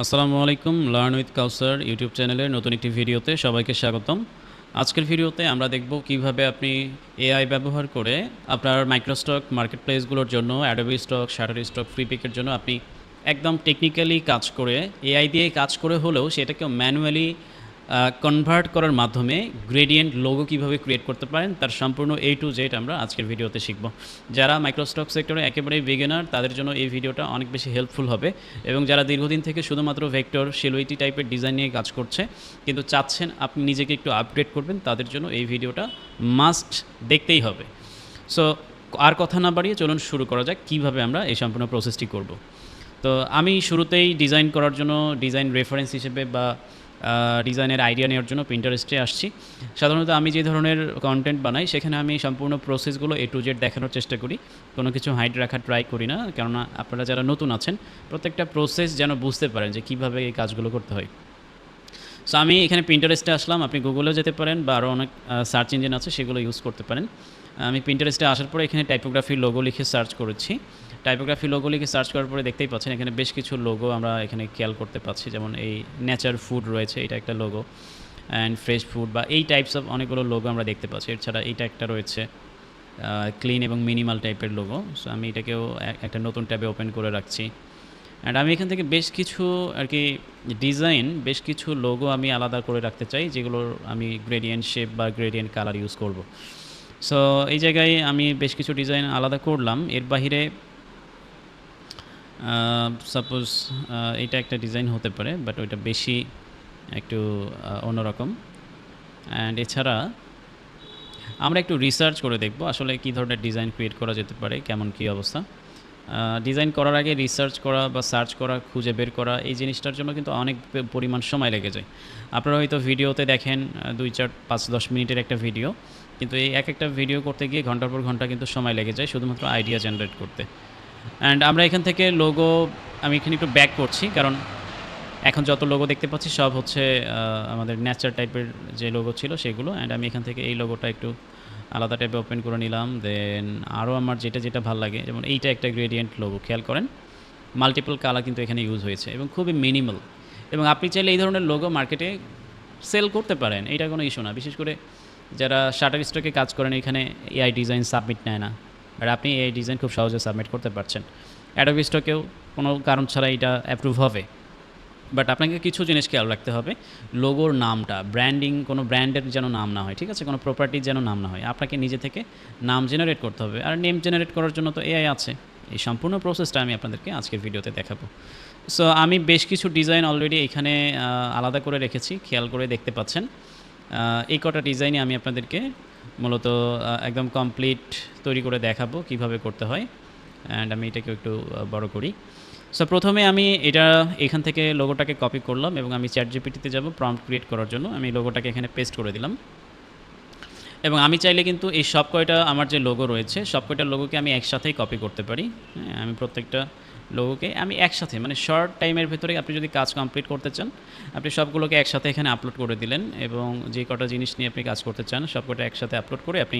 আসসালামু আলাইকুম। Learn with Kawsar YouTube চ্যানেলের নতুন একটি ভিডিওতে সবাইকে স্বাগতম। আজকের ভিডিওতে আমরা দেখব কিভাবে আপনি এআই ব্যবহার করে আপনার মাইক্রোস্টক মার্কেটপ্লেসগুলোর জন্য অ্যাডোবি স্টক, শাটারস্টক, ফ্লিপিকের জন্য আপনি একদম টেকনিক্যালি কাজ করে এআই দিয়ে কাজ করে হলেও সেটাকে ম্যানুয়ালি কনভার্ট করার মাধ্যমে গ্রেডিয়েন্ট লোগো কিভাবে ক্রিয়েট করতে পারেন তার সম্পূর্ণ A to Z আমরা আজকের ভিডিওতে শিখব। যারা মাইক্রোস্টক সেক্টরে একেবারেই বিগিনার তাদের জন্য এই ভিডিওটা অনেক বেশি হেল্পফুল হবে, এবং যারা দীর্ঘদিন থেকে শুধুমাত্র ভেক্টর সিলুইটি টাইপের ডিজাইন নিয়ে কাজ করছে কিন্তু চাচ্ছেন আপনি নিজেকে একটু আপগ্রেড করবেন, তাদের জন্য এই ভিডিওটা মাস্ট দেখতেই হবে। সো আর কথা না বাড়িয়ে চলুন শুরু করা যাক কীভাবে আমরা এই সম্পূর্ণ প্রসেসটি করব। তো আমি শুরুতেই ডিজাইন করার জন্য ডিজাইন রেফারেন্স হিসেবে বা ডিজাইনের আইডিয়া নেওয়ার জন্য পিন্টারেস্টে আসছি। সাধারণত আমি যে ধরনের কন্টেন্ট বানাই সেখানে আমি সম্পূর্ণ প্রসেসগুলো A to Z দেখানোর চেষ্টা করি, কোনো কিছু হাইড রাখার ট্রাই করি না, কেননা আপনারা যারা নতুন আছেন প্রত্যেকটা প্রসেস যেন বুঝতে পারেন যে কীভাবে এই কাজগুলো করতে হয়। সো আমি এখানে পিন্টারেস্টে আসলাম, আপনি গুগলেও যেতে পারেন বা আরও অনেক সার্চ ইঞ্জিন আছে সেগুলো ইউজ করতে পারেন। আমি পিন্টারেস্টে আসার পরে এখানে টাইপোগ্রাফি লোগো লিখে সার্চ করেছি। টাইপোগ্রাফি লোগো লিখে সার্চ করার পরে দেখতেই পাচ্ছেন এখানে বেশ কিছু লোগো আমরা এখানে খেয়াল করতে পাচ্ছি, যেমন এই নেচার ফুড রয়েছে, এটা একটা লোগো, অ্যান্ড ফ্রেশ ফুড বা এই টাইপস অফ অনেকগুলো লোগো আমরা দেখতে পাচ্ছি। এছাড়া এইটা একটা রয়েছে ক্লিন এবং মিনিমাল টাইপের লোগো। সো আমি এটাকেও একটা নতুন ট্যাবে ওপেন করে রাখছি। অ্যান্ড আমি এখান থেকে বেশ কিছু আর কি ডিজাইন, বেশ কিছু লোগো আমি আলাদা করে রাখতে চাই, যেগুলোর আমি গ্রেডিয়েন্ট শেপ বা গ্রেডিয়েন্ট কালার ইউজ করব। সো এই জায়গায় আমি বেশ কিছু ডিজাইন আলাদা করলাম। এর বাহিরে সাপোজ এটা একটা ডিজাইন হতে পারে, বাট ওইটা বেশি একটু অন্যরকম। অ্যান্ড এছাড়া আমরা একটু রিসার্চ করে দেখব আসলে কী ধরনের ডিজাইন ক্রিয়েট করা যেতে পারে, কেমন কী অবস্থা। ডিজাইন করার আগে রিসার্চ করা বা সার্চ করা, খুঁজে বের করা, এই জিনিসটার জন্য কিন্তু অনেক পরিমাণ সময় লেগে যায়। আপনারা হয়তো ভিডিওতে দেখেন 2, 4, 5, 10 মিনিটের একটা ভিডিও, কিন্তু এই একটা ভিডিও করতে গিয়ে ঘন্টার পর ঘন্টা কিন্তু সময় লেগে যায় শুধুমাত্র আইডিয়া জেনারেট করতে। অ্যান্ড আমরা এখান থেকে লোগো, আমি এখানে একটু ব্যাক করছি কারণ এখন যত লোগো দেখতে পাচ্ছি সব হচ্ছে আমাদের নেচার টাইপের যে লোগো ছিল সেগুলো। অ্যান্ড আমি এখান থেকে এই লোগোটা একটু আলাদা টাইপে ওপেন করে নিলাম। দেন আরও আমার যেটা ভালো লাগে, যেমন এইটা একটা গ্রেডিয়েন্ট লোগো, খেয়াল করেন মাল্টিপল কালার কিন্তু এখানে ইউজ হয়েছে এবং খুবই মিনিমাল। এবং আপনি চাইলে এই ধরনের লোগো মার্কেটে সেল করতে পারেন, এটা কোনো ইস্যু না। বিশেষ করে যারা শাটার স্টকে কাজ করেন এখানে এআই ডিজাইন সাবমিট নেয় না, আর আপনি এই ডিজাইন খুব সহজে সাবমিট করতে পারছেন। অ্যাডোবি স্টকেও কোনো কারণ ছাড়া এটা অ্যাপ্রুভ হবে। বাট আপনাকে কিছু জিনিস খেয়াল রাখতে হবে, লোগোর নামটা, ব্র্যান্ডিং, কোনো ব্র্যান্ডের যেন নাম না হয়, ঠিক আছে, কোনো প্রপার্টির যেন নাম না হয়। আপনাকে নিজে থেকে নাম জেনারেট করতে হবে, আর নেম জেনারেট করার জন্য তো এআই আছে। এই সম্পূর্ণ প্রসেসটা আমি আপনাদেরকে আজকের ভিডিওতে দেখাবো। সো আমি বেশ কিছু ডিজাইন অলরেডি এখানে আলাদা করে রেখেছি, খেয়াল করে দেখতে পাচ্ছেন। এই কটা ডিজাইনই আমি আপনাদেরকে মূলত একদম কমপ্লিট তৈরি করে দেখাবো কিভাবে করতে হয়। অ্যান্ড আমি এটাকে একটু বড় করি। সো প্রথমে আমি এখান থেকে লোগোটাকে কপি করলাম এবং আমি চ্যাটজিপিটিতে যাব প্রম্পট ক্রিয়েট করার জন্য। আমি লোগোটাকে এখানে পেস্ট করে দিলাম, এবং আমি চাইলে কিন্তু এই সব কয়টা আমার যে লোগো রয়েছে সব কয়টা লোগোকে আমি একসাথেই কপি করতে পারি। হ্যাঁ, আমি প্রত্যেকটা লোগোকে আমি একসাথে, মানে শর্ট টাইমের ভেতরে আপনি যদি কাজ কমপ্লিট করতে চান আপনি সবগুলোকে একসাথে এখানে আপলোড করে দিলেন, এবং যে কটা জিনিস নিয়ে আপনি কাজ করতে চান সব কটা একসাথে আপলোড করে আপনি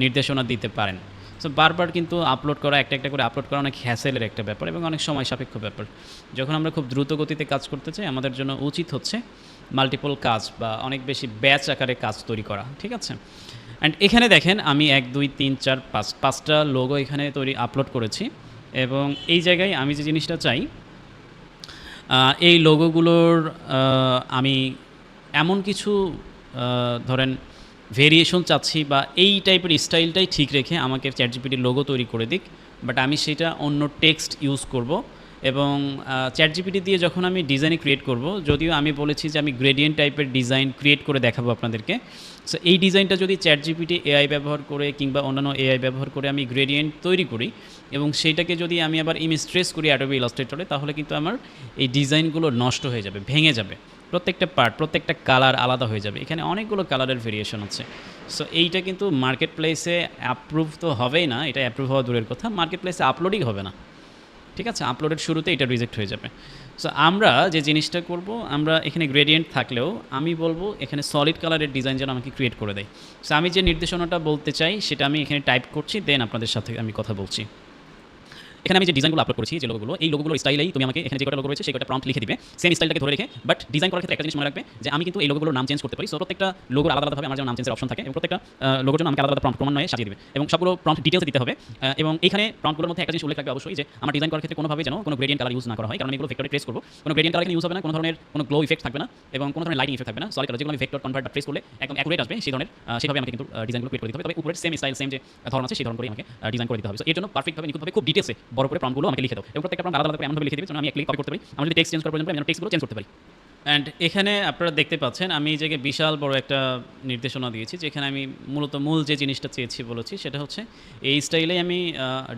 নির্দেশনা দিতে পারেন। সো বারবার কিন্তু আপলোড করা, একটা করে আপলোড করা অনেক হ্যাসেলের একটা ব্যাপার এবং অনেক সময় সাপেক্ষ ব্যাপার। যখন আমরা খুব দ্রুত গতিতে কাজ করতে চাই আমাদের জন্য উচিত হচ্ছে মাল্টিপল কাজ বা অনেক বেশি ব্যাচ আকারে কাজ তৈরি করা, ঠিক আছে। অ্যান্ড এখানে দেখেন আমি 1, 2, 3, 4, 5টা লোগো এখানে আপলোড করেছি, এবং এই জায়গায় আমি যে জিনিসটা চাই এই লোগোগুলোর আমি এমন কিছু ধরেন ভেরিয়েশন চাচ্ছি বা এই টাইপের স্টাইলটাই ঠিক রেখে আমাকে চ্যাটজিপিটি লোগো তৈরি করে দিক, বাট আমি সেটা অন্য টেক্সট ইউজ করব। এবং চ্যাটজিপিটি দিয়ে যখন আমি ডিজাইন ক্রিয়েট করব, যদিও আমি বলেছি যে আমি গ্রেডিয়েন্ট টাইপের ডিজাইন ক্রিয়েট করে দেখাবো আপনাদেরকে। সো এই ডিজাইনটা যদি চ্যাটজিপিটি এআই ব্যবহার করে কিংবা অন্যান্য এআই ব্যবহার করে আমি গ্রেডিয়েন্ট তৈরি করি এবং সেইটাকে যদি আমি আবার ইমেজ ট্রেস করি অ্যাডোবি ইলাস্ট্রেটরে, তাহলে কিন্তু আমার এই ডিজাইনগুলো নষ্ট হয়ে যাবে, ভেঙে যাবে। প্রত্যেকটা পার্ট, প্রত্যেকটা কালার আলাদা হয়ে যাবে। এখানে অনেকগুলো কালারের ভেরিয়েশন আছে। সো এইটা কিন্তু মার্কেট প্লেসে অ্যাপ্রুভ তো হবেই না, এটা অ্যাপ্রুভ হওয়া দূরের কথা, মার্কেট প্লেসে আপলোডই হবে না, ঠিক আছে। আপলোডের শুরুতে এটা রিজেক্ট হয়ে যাবে। সো আমরা যে জিনিসটা করব, আমরা এখানে গ্রেডিয়েন্ট থাকলেও আমি বলবো এখানে সলিড কালারের ডিজাইন যেন আমাকে ক্রিয়েট করে দেয়। সো আমি যে নির্দেশনাটা বলতে চাই সেটা আমি এখানে টাইপ করছি, দেন আপনাদের সাথে আমি কথা বলছি। এখানে আমি যে ডিজাইনগুলো আপলোড করেছি, যে লোগোগুলো, এই লোগোগুলোর স্টাইলেই তুমি আমাকে এখানে যে কটা লোগো রয়েছে সেই কটা প্রম্পট লিখে দিবে সেম স্টাইলটাকে ধরে রেখে। বাট ডিজাইন করার ক্ষেত্রে একটা জিনিস মনে রাখবে যে আমি কিন্তু এই লোগোগুলোর নাম চেঞ্জ করতে পারি। সো প্রত্যেকটা লোগোর আলাদা আলাদাভাবে আমার যেন নাম চেঞ্জের অপশন থাকে এবং প্রত্যেকটা লোগোর জন্য আমাকে আলাদা আলাদা প্রম্পট ক্রমান্বয়ে সাজিয়ে দিবে এবং সবগুলো প্রম্পট ডিটেলসে দিতে হবে। এবং এইখানে প্রম্পটগুলোর মধ্যে একটা জিনিস উল্লেখ রাখবে অবশ্যই যে আমার ডিজাইন করার ক্ষেত্রে কোনোভাবে যেন কোনো গ্রেডিয়েন্ট কালার ইউজ না করা হয়, কারণ আমি এগুলো ভেক্টরে ট্রেস করব। কোনো গ্রেডিয়েন্ট কালার এখানে ইউজ হবে না, কোনো ধরনের কোনো গ্লো ইফেক্ট থাকবে না এবং কোনো ধরনের লাইটিং ইফেক্ট থাকবে না। সলিড কালার যেগুলো আমি ভেক্টর কনভার্ট বা ট্রেস করলে একদম অ্যাকুরেট আসবে সেই ধরনের সেভাবে আমাকে কিন্তু ডিজাইনগুলো ক্রিয়েট করে দিতে হবে। তবে উপরের সেম স্টাইল সেম যে ধরন আছে সেই ধরন করে আমাকে ডিজাইন করে দিতে হবে। সো এর জন্য পারফেক্টভাবে নিখুঁতভাবে খুব ডিটেলসে বড় করে প্রম্পটগুলো আমাকে লিখে দাও এবং প্রত্যেকটা প্রম্পট আলাদা আলাদা করে এমনভাবে লিখে দিবে যেন আমি এক ক্লিক কপি করতে পারি। আমি যদি টেক্সট চেঞ্জ করার প্রয়োজন পড়ে আমি টেক্সটগুলো চেঞ্জ করতে পারি। অ্যান্ড এখানে আপনারা দেখতে পাচ্ছেন আমি এই জায়গায় বিশাল বড় একটা নির্দেশনা দিয়েছি, যেখানে আমি মূল যে জিনিসটা চেয়েছি বলেছি সেটা হচ্ছে এই স্টাইলেই আমি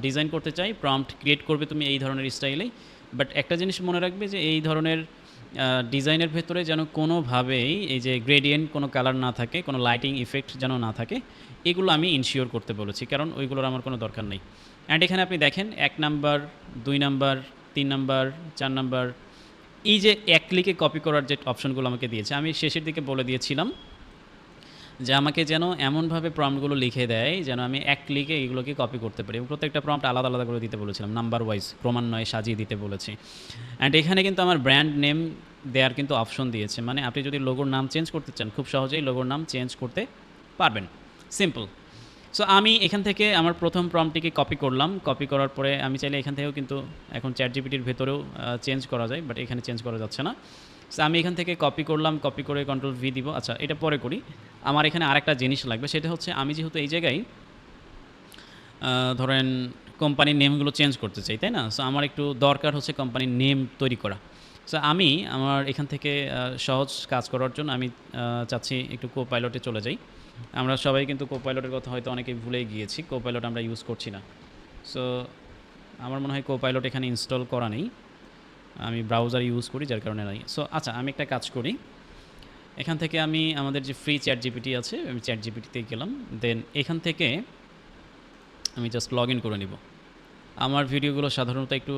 ডিজাইন করতে চাই, প্রম্পট ক্রিয়েট করবে তুমি এই ধরনের স্টাইলেই। বাট একটা জিনিস মনে রাখবে যে এই ধরনের ডিজাইনের ভেতরে যেন কোনোভাবেই এই যে গ্রেডিয়েন্ট কোনো কালার না থাকে, কোনো লাইটিং ইফেক্ট যেন না থাকে, এগুলো আমি ইনশিওর করতে বলেছি, কারণ ওইগুলোর আমার কোনো দরকার নেই। অ্যান্ড এখানে আপনি দেখেন 1 নাম্বার, 2 নাম্বার, 3 নাম্বার, 4 নাম্বার, এই যে এক ক্লিকে কপি করার যে অপশনগুলো আমাকে দিয়েছে, আমি শেষের দিকে বলে দিয়েছিলাম যে আমাকে যেন এমনভাবে প্রম্পটগুলো লিখে দেয় যেন আমি এক ক্লিকে এগুলোকে কপি করতে পারি এবং প্রত্যেকটা প্রম্পট আলাদা আলাদা করে দিতে বলেছিলাম, নাম্বার ওয়াইজ ক্রমান্বয়ে সাজিয়ে দিতে বলেছি। অ্যান্ড এখানে কিন্তু আমার ব্র্যান্ড নেম দেওয়ার কিন্তু অপশন দিয়েছে, মানে আপনি যদি লোগোর নাম চেঞ্জ করতে চান খুব সহজেই লোগোর নাম চেঞ্জ করতে পারবেন, সিম্পল। সো আমি এখান থেকে আমার প্রথম প্রম্পটটিকে কপি করলাম, কপি করার পরে আমি চাইলে এখান থেকেও কিন্তু এখন চ্যাটজিপিটির ভেতরেও চেঞ্জ করা যায়, বাট এখানে চেঞ্জ করা যাচ্ছে না। সো আমি এখান থেকে কপি করলাম, কপি করে কন্ট্রোল ভি দিব। আচ্ছা, এটা পরে করি। আমার এখানে আরেকটা জিনিস লাগবে, সেটা হচ্ছে আমি যেহেতু এই জায়গায় ধরেন কোম্পানির নেমগুলো চেঞ্জ করতে চাই, তাই না? সো আমার একটু দরকার হচ্ছে কোম্পানির নেম তৈরি করা। সো আমি আমার এখান থেকে সহজ কাজ করার জন্য আমি চাচ্ছি একটু কোপাইলটে চলে যাই। আমরা সবাই কিন্তু কোপাইলটের কথা হয়তো অনেকেই ভুলেই গিয়েছি, কোপাইলট আমরা ইউজ করছি না। সো আমার মনে হয় কোপাইলট এখানে ইনস্টল করা নেই, আমি ব্রাউজার ইউজ করি যার কারণে নাই। সো আচ্ছা, আমি একটা কাজ করি, এখান থেকে আমি আমাদের যে ফ্রি চ্যাট জিপিটি আছে আমি চ্যাট জিপিটিতে গেলাম, দেন এখান থেকে আমি জাস্ট লগ ইন করে নিব। আমার ভিডিওগুলো সাধারণত একটু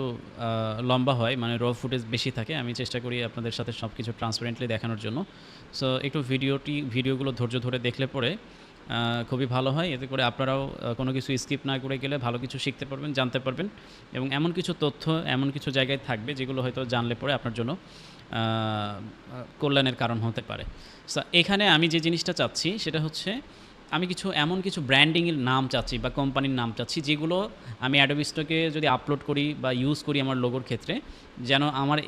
লম্বা হয়, মানে র ফুটেজ বেশি থাকে, আমি চেষ্টা করি আপনাদের সাথে সব কিছু ট্রান্সপারেন্টলি দেখানোর জন্য। সো একটু ভিডিওগুলো ধৈর্য ধরে দেখলে পরে খুবই ভালো হয়, এতে করে আপনারাও কোনো কিছু স্কিপ না করে গেলে ভালো কিছু শিখতে পারবেন, জানতে পারবেন এবং এমন কিছু তথ্য এমন কিছু জায়গায় থাকবে যেগুলো হয়তো জানলে পরে আপনার জন্য কল্যাণের কারণ হতে পারে। সো এখানে আমি যে জিনিসটা চাচ্ছি সেটা হচ্ছে আমি এমন কিছু ব্র্যান্ডিংয়ের নাম চাচ্ছি বা কোম্পানির নাম চাচ্ছি যেগুলো আমি অ্যাডোবি স্টকে যদি আপলোড করি বা ইউজ করি আমার লোগোর ক্ষেত্রে, যেন আমার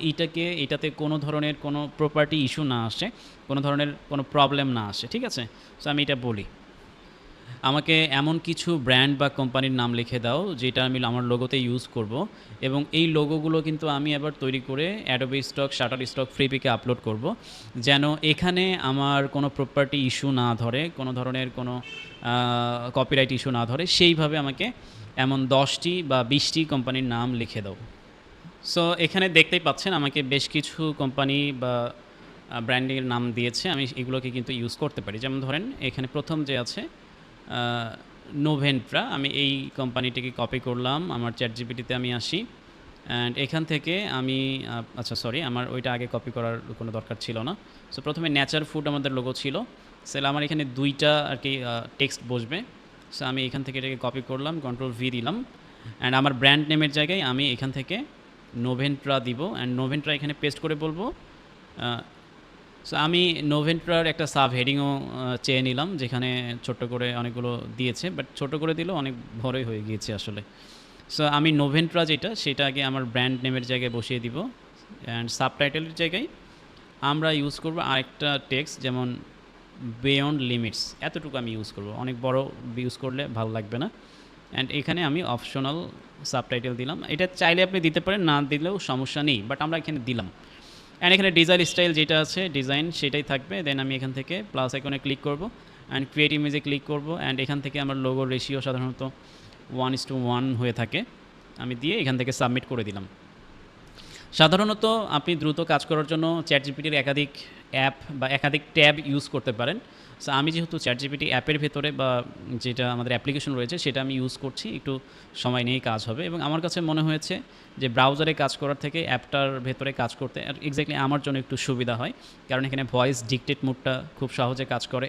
এটাতে কোনো ধরনের কোনো প্রপার্টি ইস্যু না আসে, কোনো ধরনের কোনো প্রবলেম না আসে, ঠিক আছে? সো আমি এটা বলি, আমাকে এমন কিছু ব্র্যান্ড বা কোম্পানির নাম লিখে দাও যেটা আমি আমার লোগোতে ইউজ করব এবং এই লোগোগুলো কিন্তু আমি আবার তৈরি করে অ্যাডোবি স্টক, শাটারস্টক, ফ্লিপিকে আপলোড করব, যেন এখানে আমার কোনো প্রপার্টি ইস্যু না ধরে, কোনো ধরনের কোনো কপিরাইট ইস্যু না ধরে, সেইভাবে আমাকে এমন 10টি বা 20টি কোম্পানির নাম লিখে দাও। সো এখানে দেখতেই পাচ্ছেন আমাকে বেশ কিছু কোম্পানি বা ব্র্যান্ডিংয়ের নাম দিয়েছে, আমি এগুলোকে কিন্তু ইউজ করতে পারি। যেমন ধরেন এখানে প্রথম যে আছে নোভেন্ট্রা, আমি এই কোম্পানিটিকে কপি করলাম, আমার চ্যাট জিপিটিতে আমি আসি অ্যান্ড এখান থেকে আমি আচ্ছা সরি, আমার ওইটা আগে কপি করার কোনো দরকার ছিল না। সো প্রথমে নেচার ফুড আমাদের লোগো ছিল, সেটা আমার এখানে 2টা আর কি টেক্সট বসবে। সো আমি এখান থেকে এটাকে কপি করলাম, কন্ট্রোল ভি দিলাম অ্যান্ড আমার ব্র্যান্ড নেমের জায়গায় আমি এখান থেকে নোভেন্ট্রা দিব অ্যান্ড নোভেন্ট্রা এখানে পেস্ট করে বলবো। সো আমি নোভেন্ট্রার একটা সাব হেডিংও চেয়ে নিলাম, যেখানে ছোট্ট করে অনেকগুলো দিয়েছে, বাট ছোট করে দিলেও অনেক বড়ই হয়ে গিয়েছে আসলে। সো আমি নোভেন্ট্রা সেটা আগে আমার ব্র্যান্ড নেমের জায়গায় বসিয়ে দিব অ্যান্ড সাবটাইটেলের জায়গায় আমরা ইউজ করব আরেকটা টেক্সট, যেমন বিয়ন্ড লিমিটস, এতটুকু আমি ইউজ করব, অনেক বড় ইউজ করলে ভালো লাগবে না। অ্যান্ড এখানে আমি অপশনাল সাবটাইটেল দিলাম, এটা চাইলে আপনি দিতে পারেন, না দিলেও সমস্যা নেই, বাট আমরা এখানে দিলাম। অ্যান্ড এখানে ডিজাইন স্টাইল যেটা আছে ডিজাইন সেটাই থাকবে। দেন আমি এখান থেকে প্লাস আইকনে ক্লিক করব অ্যান্ড ক্রিয়েট ইমেজে ক্লিক করব অ্যান্ড এখান থেকে আমার লোগোর রেশিও সাধারণত 1:1 হয়ে থাকে, আমি দিয়ে এখান থেকে সাবমিট করে দিলাম। সাধারণত আপনি দ্রুত কাজ করার জন্য চ্যাট জিপিটির একাধিক অ্যাপ বা একাধিক ট্যাব ইউজ করতে পারেন। সো আমি যেহেতু চ্যাট জিপিটি অ্যাপের ভেতরে বা যেটা আমাদের অ্যাপ্লিকেশন রয়েছে সেটা আমি ইউজ করছি, একটু সময় নিয়েই কাজ হবে এবং আমার কাছে মনে হয়েছে যে ব্রাউজারে কাজ করার থেকে অ্যাপটার ভেতরে কাজ করতে এক্স্যাক্টলি আমার জন্য একটু সুবিধা হয়, কারণ এখানে ভয়েস ডিকটেট মোডটা খুব সহজে কাজ করে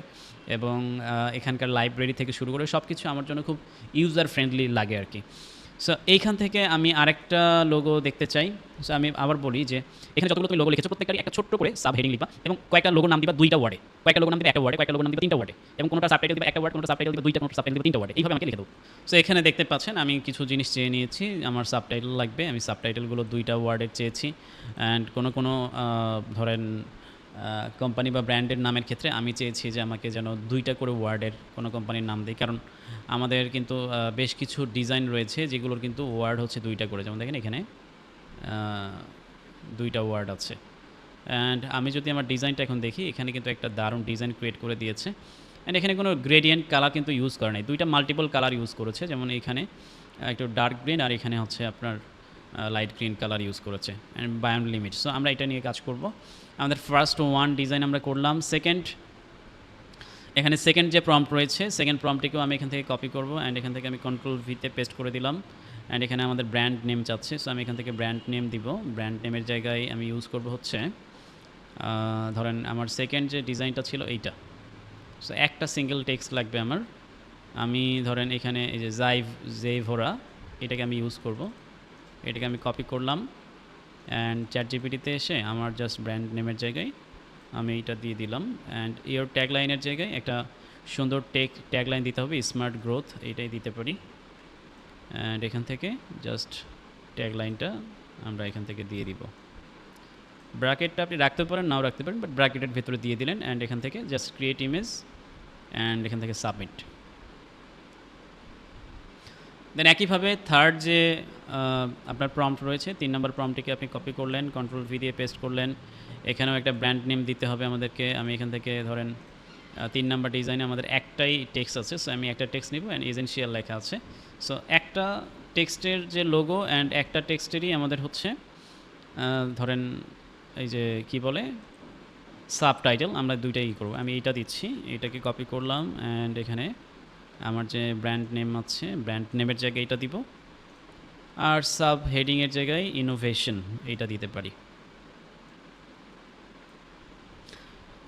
এবং এখানকার লাইব্রেরি থেকে শুরু করে সব কিছু আমার জন্য খুব ইউজার ফ্রেন্ডলি লাগে আর কি। সো এইখান থেকে আমি আরেকটা লোগো দেখতে চাই। সো আমি আবার বলি যে এখানে যতগুলো তুমি লোগো লিখেছো প্রত্যেকটারই একটা ছোট্ট করে সাব হেডিং লিখবা এবং কয়েকটা লোগোর নাম দিবা 2টা ওয়ার্ডে, কয়েকটা লোগোর নাম দিবা একটা ওয়ার্ডে, কয়েকটা লোগোর নাম দিবা 3টা ওয়ার্ডে এবং কোনটা সাবটাইটেল দিবা একটা ওয়ার্ড, কোনটা সাবটাইটেল দিবা 2টা, কোনটা সাবটাইটেল দিবা 3টা ওয়ার্ডে। এইভাবে আমাকে লিখে দাও। সো এখানে দেখতে পাচ্ছেন আমি কিছু জিনিস চেয়ে নিয়েছি। আমার সাবটাইটেল লাগবে। আমি সাবটাইটেলগুলো 2টা ওয়ার্ডের চেয়েছি। অ্যান্ড কোনো ধরেন কোম্পানি বা ব্র্যান্ডের নামের ক্ষেত্রে আমি চেয়েছি যে আমাকে যেন 2টা করে ওয়ার্ডের কোনো কোম্পানির নাম দেয়। কারণ আমাদের কিন্তু বেশ কিছু ডিজাইন রয়েছে যেগুলোর কিন্তু ওয়ার্ড হচ্ছে 2টা করে। যেমন দেখেন এখানে 2টা ওয়ার্ড আছে। অ্যান্ড আমি যদি আমার ডিজাইনটা এখন দেখি, এখানে কিন্তু একটা দারুণ ডিজাইন ক্রিয়েট করে দিয়েছে। অ্যান্ড এখানে কোনো গ্রেডিয়েন্ট কালার কিন্তু ইউজ করে নাই, 2টা মাল্টিপল কালার ইউজ করেছে। যেমন এখানে একটু ডার্ক গ্রিন আর এখানে হচ্ছে আপনার লাইট গ্রিন কালার ইউজ করেছে। And beyond limit. সো আমরা এটা নিয়ে কাজ করব। আমাদের ফার্স্ট ওয়ান ডিজাইন আমরা করলাম। এখানে সেকেন্ড যে প্রম্পট রয়েছে, সেকেন্ড প্রম্পটটিকেও আমি এখান থেকে কপি করব। অ্যান্ড এখান থেকে আমি কন্ট্রোল ভিতে পেস্ট করে দিলাম। অ্যান্ড এখানে আমাদের ব্র্যান্ড নেম চাচ্ছে। সো আমি এখান থেকে ব্র্যান্ড নেম দিব। ব্র্যান্ড নেমের জায়গায় আমি ইউজ করব হচ্ছে ধরেন আমার সেকেন্ড যে ডিজাইনটা ছিল এইটা। সো একটা সিঙ্গেল টেক্সট লাগবে আমার। আমি ধরেন এখানে এই যে জেভোরা এটাকে আমি ইউজ করব। এটাকে আমি কপি করলাম। অ্যান্ড চ্যাটজিপিটিতে এসে আমার জাস্ট ব্র্যান্ড নেমের জায়গায় আমি এটা দিয়ে দিলাম। অ্যান্ড ইওর ট্যাগলাইনের জায়গায় একটা সুন্দর ট্যাগলাইন দিতে হবে, স্মার্ট গ্রোথ এইটাই দিতে পারি। অ্যান্ড এখান থেকে জাস্ট ট্যাগলাইনটা আমরা এখান থেকে দিয়ে দিব। ব্র্যাকেটটা আপনি রাখতে পারেন, নাও রাখতে পারেন, বাট ব্র্যাকেটের ভেতরে দিয়ে দিলেন। অ্যান্ড এখান থেকে জাস্ট ক্রিয়েট ইমেজ অ্যান্ড এখান থেকে সাবমিট। দেন একইভাবে থার্ড যে আপনার প্রম্পট রয়েছে, 3 নম্বর প্রম্পটটিকে আপনি কপি করলেন, কন্ট্রোল ভি দিয়ে পেস্ট করলেন। এখানেও একটা ব্র্যান্ড নেম দিতে হবে আমাদেরকে। আমি এখান থেকে ধরেন 3 নম্বর ডিজাইনে আমাদের একটাই টেক্সট আছে। সো আমি একটা টেক্সট নিব অ্যান্ড এজেন্সিয়াল লেখা আছে। সো একটা টেক্সটের যে লোগো অ্যান্ড একটা টেক্সটেরই আমাদের হচ্ছে ধরেন এই যে কি বলে সাবটাইটেল, আমরা 2টাই করব। আমি এইটা দিচ্ছি, এটাকে কপি করলাম। অ্যান্ড এখানে আমার যে ব্র্যান্ড নেম আছে, ব্র্যান্ড নেমের জায়গায় এটা দিব। আর সাব হেডিংয়ের জায়গায় ইনোভেশন এইটা দিতে পারি।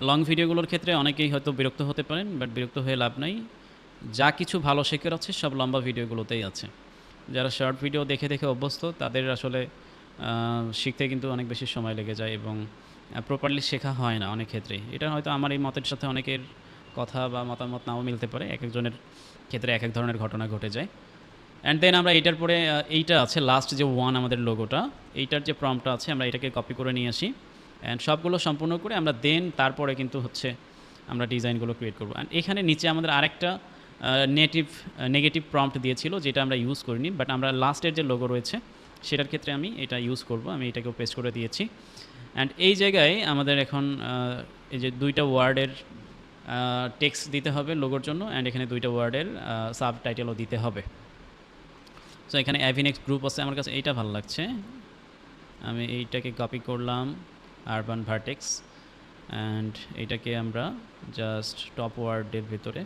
লং ভিডিওগুলোর ক্ষেত্রে অনেকেই হয়তো বিরক্ত হতে পারেন, বাট বিরক্ত হয়ে লাভ নাই। যা কিছু ভালো শেখার আছে সব লম্বা ভিডিওগুলোতেই আছে। যারা শর্ট ভিডিও দেখে দেখে অভ্যস্ত তাদের আসলে শিখতে কিন্তু অনেক বেশি সময় লেগে যায় এবং প্রপারলি শেখা হয় না অনেক ক্ষেত্রেই। এটা হয়তো আমার এই মতের সাথে অনেকের কথা বা মতামত নাও মিলতে পারে, এক একজনের ক্ষেত্রে এক এক ধরনের ঘটনা ঘটে যায়। অ্যান্ড দেন আমরা এইটার পরে এইটা আছে লাস্ট যে ওয়ান আমাদের লোগোটা, এইটার যে প্রম্পটটা আছে আমরা এটাকে কপি করে নিয়ে আসি। অ্যান্ড সবগুলো সম্পূর্ণ করে আমরা দেন তারপরে কিন্তু হচ্ছে আমরা ডিজাইনগুলো ক্রিয়েট করবো। অ্যান্ড এখানে নিচে আমাদের আরেকটা নেগেটিভ প্রম্পট দিয়েছিল যেটা আমরা ইউজ করিনি, বাট আমরা লাস্টের যে লোগো রয়েছে সেটার ক্ষেত্রে আমি এটা ইউজ করব। আমি এটাকেও পেস্ট করে দিয়েছি। অ্যান্ড এই জায়গায় আমাদের এখন এই যে 2টা ওয়ার্ডের টেক্সট দিতে হবে লোগোর জন্য। অ্যান্ড এখানে 2টা ওয়ার্ডের সাব টাইটেলও দিতে হবে। সো এখানে অ্যাভিনেক্স গ্রুপ আছে, আমার কাছে এইটা ভালো লাগছে। আমি এইটাকে কপি করলাম, আরবান ভার্টেক্স। অ্যান্ড এইটাকে আমরা জাস্ট টপ ওয়ার্ডের ভিতরে,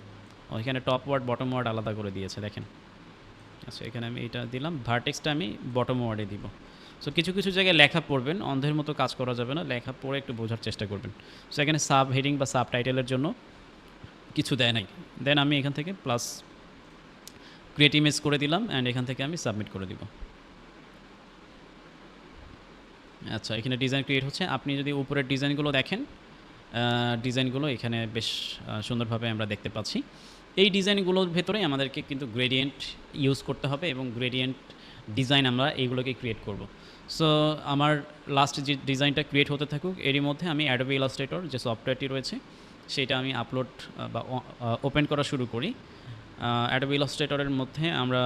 ওইখানে টপ ওয়ার্ড বটম ওয়ার্ড আলাদা করে দিয়েছে দেখেন। আচ্ছা এখানে আমি এইটা দিলাম, ভার্টেক্সটা আমি বটম ওয়ার্ডে দিব। সো কিছু কিছু জায়গায় লেখা পড়বেন, অন্ধের মতো কাজ করা যাবে না, লেখা পড়ে একটু বোঝার চেষ্টা করবেন। সো এখানে সাব হেডিং বা সাব টাইটেলের জন্য কিছু দেয় নাই। দেন আমি এখান থেকে প্লাস ক্রিয়েট ইমেজ করে দিলাম। অ্যান্ড এখান থেকে আমি সাবমিট করে দিব। আচ্ছা এখানে ডিজাইন ক্রিয়েট হচ্ছে। আপনি যদি উপরের ডিজাইনগুলো দেখেন, ডিজাইনগুলো এখানে বেশ সুন্দরভাবে আমরা দেখতে পাচ্ছি। এই ডিজাইনগুলোর ভেতরেই আমাদেরকে কিন্তু গ্রেডিয়েন্ট ইউজ করতে হবে এবং গ্রেডিয়েন্ট ডিজাইন আমরা এইগুলোকে ক্রিয়েট করব। সো আমার লাস্ট যে ডিজাইনটা ক্রিয়েট হতে থাকুক, এরই মধ্যে আমি অ্যাডোবি ইলাস্ট্রেটর যে সফটওয়্যারটি রয়েছে সেটা আমি আপলোড বা ওপেন করা শুরু করি। অ্যাডোবি ইলাস্ট্রেটরের মধ্যে আমরা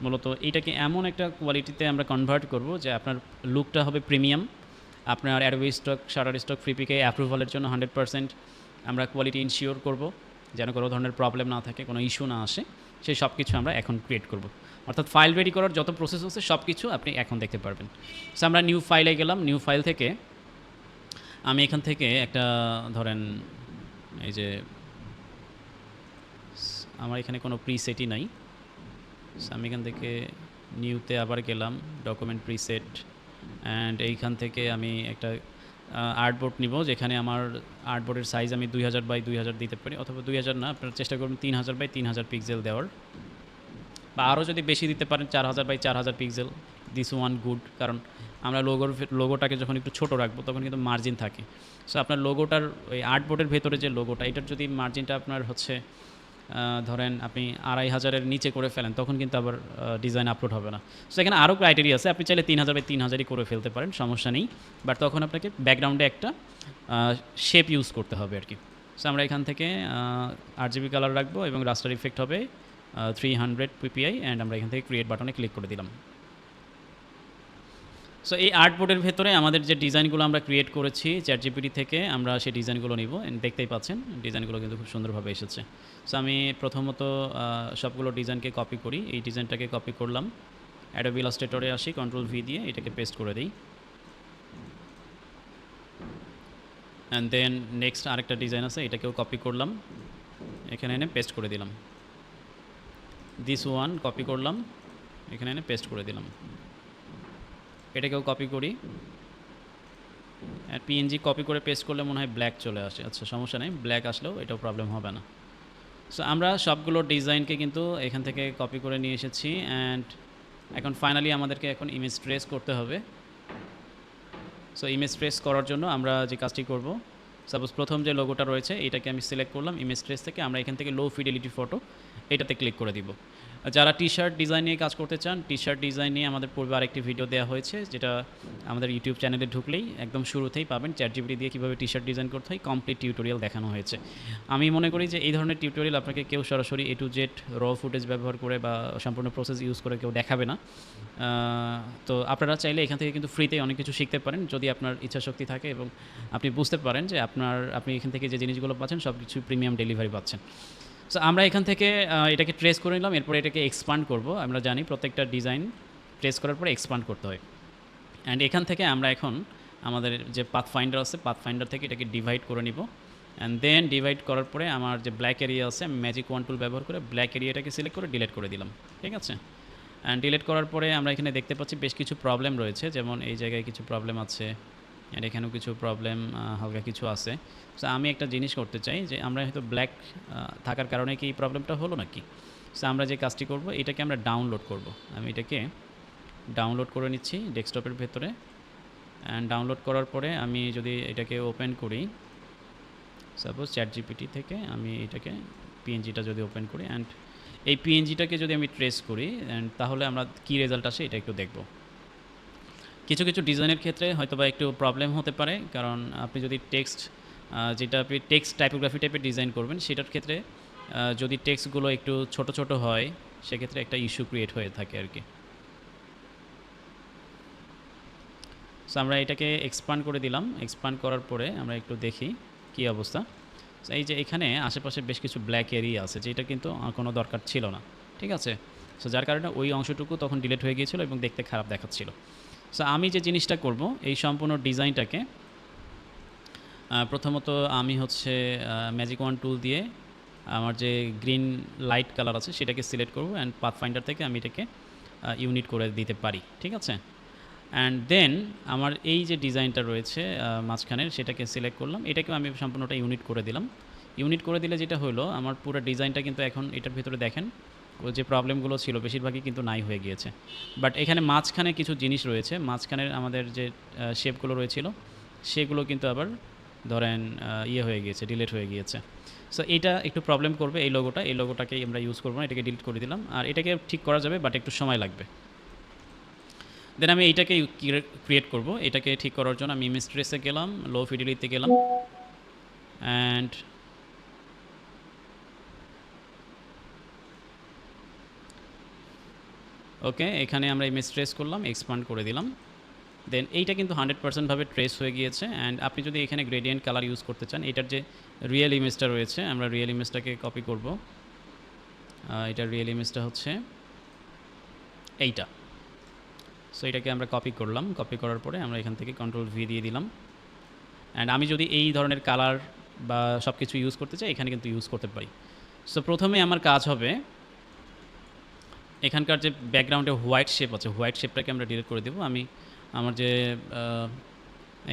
মূলত এইটাকে এমন একটা কোয়ালিটিতে আমরা কনভার্ট করব যে আপনার লুকটা হবে প্রিমিয়াম। আপনার অ্যাডোবি স্টক, শাটার স্টক, ফ্রিপিকে অ্যাপ্রুভালের জন্য 100% আমরা কোয়ালিটি ইনশিওর করব, যেন কোনো ধরনের প্রবলেম না থাকে, কোনো ইস্যু না আসে। সেই সব কিছু আমরা এখন ক্রিয়েট করব। অর্থাৎ ফাইল রেডি করার যত প্রসেস আছে সব কিছু আপনি এখন দেখতে পারবেন। সো আমরা নিউ ফাইলে গেলাম। নিউ ফাইল থেকে আমি এখান থেকে একটা ধরেন এই যে আমার এখানে কোনো প্রিসেটই নাই। আমি এখান থেকে নিউতে আবার গেলাম, ডকুমেন্ট প্রিসেট। অ্যান্ড এইখান থেকে আমি একটা আর্টবোর্ড নিব যেখানে আমার আর্টবোর্ডের সাইজ আমি 2000 বাই 2000 দিতে পারি, অথবা 2000 না, আপনারা চেষ্টা করবেন 3000 বাই 3000 পিক্সেল দেওয়ার। বা আরও যদি বেশি দিতে পারেন 4000 by 4000 pixel, this one good. কারণ আমরা লোগোটাকে যখন একটু ছোট রাখবো তখন কিন্তু মার্জিন থাকে। সো আপনার লোগোটার ওই আর্টবোর্ডের ভেতরে যে লোগোটা, এটার যদি মার্জিনটা আপনার হচ্ছে ধরেন আপনি 2500-এর নিচে করে ফেলেন, তখন কিন্তু আবার ডিজাইন আপলোড হবে না। সো এখানে আরও ক্রাইটেরিয়া আছে, আপনি চাইলে 3000 বাই 3000-ই করে ফেলতে পারেন, সমস্যা নেই। বাট তখন আপনাকে ব্যাকগ্রাউন্ডে একটা শেপ ইউজ করতে হবে আর কি। সো আমরা এখান থেকে RGB কালার রাখবো এবং রাস্টার ইফেক্ট হবে 300 ppi, অ্যান্ড আমরা এখান থেকে ক্রিয়েট বাটনে ক্লিক করে দিলাম। সো এই আর্টবোর্ডের ভেতরে আমাদের যে ডিজাইনগুলো আমরা ক্রিয়েট করেছি ChatGPT থেকে, আমরা সেই ডিজাইনগুলো নিব। দেখতেই পাচ্ছেন ডিজাইনগুলো কিন্তু খুব সুন্দরভাবে এসেছে। সো আমি প্রথমত সবগুলো ডিজাইনকে কপি করি। এই ডিজাইনটাকে কপি করলাম, Adobe Illustrator-এ আসি, Ctrl+V দিয়ে এটাকে পেস্ট করে দিই। অ্যান্ড দেন নেক্সট আরেকটা ডিজাইন আছে, এটাকেও কপি করলাম, এখানে এনে পেস্ট করে দিলাম। দিস ওয়ান কপি করলাম, এখানে এনে পেস্ট করে দিলাম। এটাকেও কপি করি, আর PNG কপি করে পেস্ট করলে মনে হয় ব্ল্যাক চলে আসে। আচ্ছা, সমস্যা নেই, ব্ল্যাক আসলেও এটাও প্রবলেম হবে না। সো আমরা সবগুলো ডিজাইনকে কিন্তু এখান থেকে কপি করে নিয়ে এসেছি, অ্যান্ড এখন ফাইনালি আমাদেরকে এখন ইমেজ ট্রেস করতে হবে। সো ইমেজ ট্রেস করার জন্য আমরা যে কাজটি করব, সাপোজ প্রথম যে লোগোটা রয়েছে এটাকে আমি সিলেক্ট করলাম ইমেজ ট্রেস থেকে, আমরা এখান থেকে লো ফিডেলিটি ফটো এটাতে ক্লিক করে দিব। যারা টি শার্ট ডিজাইন নিয়ে কাজ করতে চান, টি শার্ট ডিজাইন নিয়ে আমাদের পূর্বে আরেকটি ভিডিও দেওয়া হয়েছে, যেটা আমাদের ইউটিউব চ্যানেলে ঢুকলেই একদম শুরুতেই পাবেন। ChatGPT দিয়ে কীভাবে টি শার্ট ডিজাইন করতে হয় কমপ্লিট টিউটোরিয়াল দেখানো হয়েছে। আমি মনে করি যে এই ধরনের টিউটোরিয়াল আপনাকে কেউ সরাসরি A to Z র ফুটেজ ব্যবহার করে বা সম্পূর্ণ প্রসেস ইউজ করে কেউ দেখাবে না। তো আপনারা চাইলে এখান থেকে কিন্তু ফ্রিতেই অনেক কিছু শিখতে পারেন, যদি আপনার ইচ্ছাশক্তি থাকে এবং আপনি বুঝতে পারেন যে আপনি এখান থেকে যে জিনিসগুলো পাচ্ছেন সব কিছু প্রিমিয়াম ডেলিভারি পাচ্ছেন। সো আমরা এখান থেকে এটাকে ট্রেস করে নিলাম, এরপরে এটাকে এক্সপান্ড করব। আমরা জানি প্রত্যেকটা ডিজাইন ট্রেস করার পরে এক্সপান্ড করতে হয়। অ্যান্ড এখান থেকে আমরা এখন আমাদের যে পাথফাইন্ডার আছে, পাথফাইন্ডার থেকে এটাকে ডিভাইড করে নিব। অ্যান্ড দেন ডিভাইড করার পরে আমার যে ব্ল্যাক এরিয়া আছে, আমি ম্যাজিক ওয়ান টুল ব্যবহার করে ব্ল্যাক এরিয়াটাকে সিলেক্ট করে ডিলিট করে দিলাম। ঠিক আছে, অ্যান্ড ডিলিট করার পরে আমরা এখানে দেখতে পাচ্ছি বেশ কিছু প্রবলেম রয়েছে, যেমন এই জায়গায় কিছু প্রবলেম আছে, আর এখানেও কিছু প্রবলেম হালকা কিছু আছে। সো আমি একটা জিনিস করতে চাই যে আমরা হয়তো ব্ল্যাক থাকার কারণে কি এই প্রবলেমটা হলো নাকি। সো আমরা যে কাজটি করব, এটাকে আমরা ডাউনলোড করব। আমি এটাকে ডাউনলোড করে নিচ্ছি ডেস্কটপের ভেতরে। অ্যান্ড ডাউনলোড করার পরে আমি যদি এটাকে ওপেন করি, সাপোজ ChatGPT থেকে আমি এটাকে PNG-টা যদি ওপেন করি, অ্যান্ড এই PNG-টাকে যদি আমি ট্রেস করি, অ্যান্ড তাহলে আমরা কী রেজাল্ট আসে এটা একটু দেখব। কিছু কিছু ডিজাইনের ক্ষেত্রে হয়তোবা একটু প্রবলেম হতে পারে, কারণ আপনি যদি যেটা আপনি টেক্সট টাইপোগ্রাফি টাইপের ডিজাইন করবেন, সেটার ক্ষেত্রে যদি টেক্সটগুলো একটু ছোট ছোট হয়, সেক্ষেত্রে একটা ইস্যু ক্রিয়েট হয়ে থাকে আর কি। সো আমরা এটাকে এক্সপান্ড করে দিলাম। এক্সপান্ড করার পরে আমরা একটু দেখি কী অবস্থা। সো এই যে এখানে আশেপাশে বেশ কিছু ব্ল্যাক এরিয়া আছে, যেটা কিন্তু কোনো দরকার ছিল না। ঠিক আছে, সো যার কারণে ওই অংশটুকু তখন ডিলিট হয়ে গিয়েছিল এবং দেখতে খারাপ দেখাচ্ছিল। সো আমি যে জিনিসটা করব, এই সম্পূর্ণ ডিজাইনটাকে প্রথমত আমি হচ্ছে ম্যাজিক ওয়ান টুল দিয়ে আমার যে গ্রিন লাইট কালার আছে সেটাকে সিলেক্ট করব, অ্যান্ড পাথফাইন্ডার থেকে আমি এটাকে ইউনিট করে দিতে পারি। ঠিক আছে, অ্যান্ড দেন আমার এই যে ডিজাইনটা রয়েছে মাঝখানের, সেটাকে সিলেক্ট করলাম, এটাকেও আমি সম্পূর্ণটা ইউনিট করে দিলাম। ইউনিট করে দিলে যেটা হলো, আমার পুরো ডিজাইনটা কিন্তু এখন এটার ভিতরে দেখেন যে প্রবলেমগুলো ছিল বেশিরভাগই কিন্তু নাই হয়ে গিয়েছে। বাট এখানে মাঝখানে কিছু জিনিস রয়েছে, মাঝখানের আমাদের যে শেপগুলো রয়েছিল সেগুলো কিন্তু আবার ধরেন হয়ে গিয়েছে, ডিলিট হয়ে গিয়েছে। সো এটা একটু প্রবলেম করবে, এই লোগোটাকেই আমরা ইউজ করবো না, এটাকে ডিলিট করে দিলাম। আর এটাকে ঠিক করা যাবে, বাট একটু সময় লাগবে। দেন আমি এইটাকে ক্রিয়েট করব। এটাকে ঠিক করার জন্য আমি ইমেজ ট্রেসে গেলাম, লো ফিডেলিটিতে গেলাম, অ্যান্ড ওকে, এখানে আমরা ইমেজ ট্রেস করলাম, এক্সপান্ড করে দিলাম। দেন এইটা কিন্তু 100% ভাবে ট্রেস হয়ে গিয়েছে। অ্যান্ড আপনি যদি এখানে গ্রেডিয়েন্ট কালার ইউজ করতে চান, এটার যে রিয়েল ইমেজটা রয়েছে, আমরা রিয়েল ইমেজটাকে কপি করব। এটার রিয়েল ইমেজটা হচ্ছে এইটা। সো এটাকে আমরা কপি করলাম, কপি করার পরে আমরা এখান থেকে Ctrl+V দিয়ে দিলাম। অ্যান্ড আমি যদি এই ধরনের কালার বা সব কিছু ইউজ করতে চাই, এখানে কিন্তু ইউজ করতে পারি। সো প্রথমে আমার কাজ হবে, এখানকার যে ব্যাকগ্রাউন্ডে হোয়াইট শেপ আছে, হোয়াইট শেপটাকে আমরা ডিলিট করে দেবো। আমি আমার যে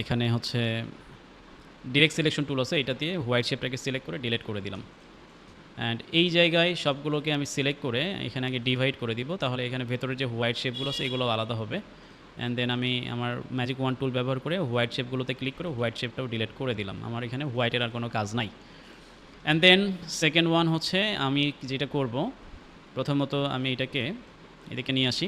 এখানে হচ্ছে ডিরেক্ট সিলেকশন টুল আছে, এটা দিয়ে হোয়াইট শেপটাকে সিলেক্ট করে ডিলিট করে দিলাম। অ্যান্ড এই জায়গায় সবগুলোকে আমি সিলেক্ট করে এখানে আগে ডিভাইড করে দিব, তাহলে এখানে ভেতরে যে হোয়াইট শেপগুলো আছে এগুলো আলাদা হবে। অ্যান্ড দেন আমি আমার ম্যাজিক ওয়ান টুল ব্যবহার করে হোয়াইট শেপগুলোতে ক্লিক করে হোয়াইট শেপটাও ডিলিট করে দিলাম, আমার এখানে হোয়াইটের আর কোনো কাজ নাই। অ্যান্ড দেন সেকেন্ড ওয়ান হচ্ছে আমি যেটা করব, প্রথমত আমি এটাকে এদিকে নিয়ে আসি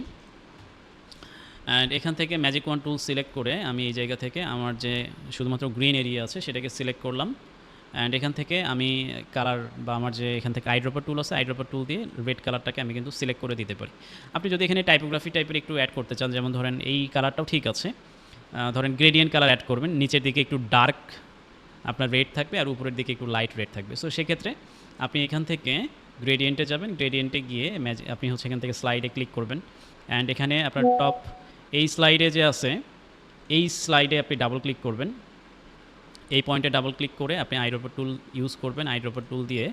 অ্যান্ড এখান থেকে ম্যাজিক ওয়ান টুল সিলেক্ট করে আমি এই জায়গা থেকে আমার যে শুধুমাত্র গ্রিন এরিয়া আছে সেটাকে সিলেক্ট করলাম। অ্যান্ড এখান থেকে আমি কালার বা আমার যে এখান থেকে আইড্রপার টুল আছে আইড্রপার টুল দিয়ে রেড কালারটাকে আমি কিন্তু সিলেক্ট করে দিতে পারি। আপনি যদি এখানে টাইপোগ্রাফি টাইপের একটু অ্যাড করতে চান, যেমন ধরেন এই কালারটাও ঠিক আছে, ধরেন গ্রেডিয়েন্ট কালার অ্যাড করবেন, নিচের দিকে একটু ডার্ক আপনার রেড থাকবে আর উপরের দিকে একটু লাইট রেড থাকবে। সো সেক্ষেত্রে আপনি এখান থেকে গ্রেডিয়েন্টে যাবেন, গ্রেডিয়েন্টে গিয়ে আপনি হচ্ছে এখান থেকে স্লাইডে ক্লিক করবেন অ্যান্ড এখানে আপনার টপ এই স্লাইডে যে আছে এই স্লাইডে আপনি ডাবল ক্লিক করবেন, এই পয়েন্টে ডাবল ক্লিক করে আপনি আইড্রপার টুল ইউজ করবেন, আইড্রপার টুল দিয়ে